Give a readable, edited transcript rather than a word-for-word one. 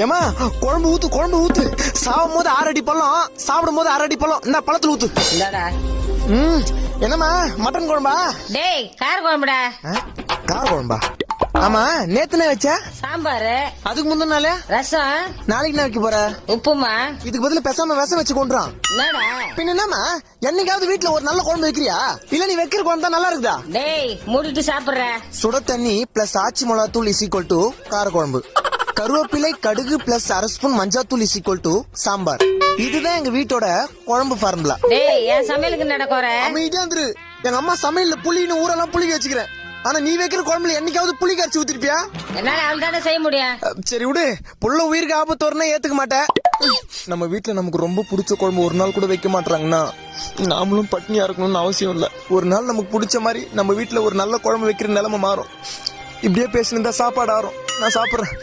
ஏமா குழம்பு ஊத்து சாவும் போது 6 அடி பழம், சாப்பிடும் போது 6 அடி பழம். இந்த பழத்துல ஊத்து. இந்தாடா. என்னம்மா மட்டன் குழம்பா? டேய் கார குழம்புடா. கார குழம்பா? ஆமா நேத்துனே வச்ச சாம்பாரு. அதுக்கு முந்தின நாளே ரசம். நாளைக்கு என்ன வைக்க போற? உப்புமா. இதுக்கு பதிலா பேசாம விஷம் வச்சு கொண்டுறான். என்னடா பின்ன என்னமா என்னைக்காவது வீட்டுல ஒரு நல்ல குழம்பு வைக்கிறியா? இல்ல நீ வைக்கிற குழம்பு தான் நல்லா இருக்குதா? டேய் மூடிட்டு சாப்பிடுற. சுட தண்ணி பிளஸ் ஆச்சி மிளகாத்தூள் இஸ் ஈக்குவல் டு கார குழம்பு. கருவேப்பிலை கடுகு பிளஸ் 1/2 ஸ்பூன் மஞ்சாத்தூள் இஸ் ஈக்குவல் டு சாம்பார். இதுதான் எங்க வீட்டோட குழம்பு ஃபார்முலா. டேய் என் சமையலுக்கு நடக்கற. அமைதியா இரு. எங்க அம்மா சமையல்ல புளின்னு ஊரெல்லாம் புளிக்க வச்சுக்கிறேன். ஆனா நீ வைக்கிற குழம்புல என்னைக்காவது புளி கரைச்சி ஊத்திருப்பியா? என்னால அவள்தானே செய்ய முடியும். சரி விடு, புள்ள உயிருக்கு ஆபத்து வரணும் ஏத்துக்க மாட்டேன். நம்ம வீட்டுல நமக்கு ரொம்ப பிடிச்ச குழம்பு ஒரு நாள் கூட வைக்க மாட்டாங்கன்னா நாமளும் பட்னியா இருக்கணும்னு அவசியம் இல்ல. ஒரு நாள் நமக்கு பிடிச்ச மாதிரி நம்ம வீட்டுல ஒரு நல்ல குழம்பு வைக்கிற நிலைமை மாறும். இப்படியே பேசினிருந்தா சாப்பாடு ஆறும். நான் சாப்பிடுறேன்.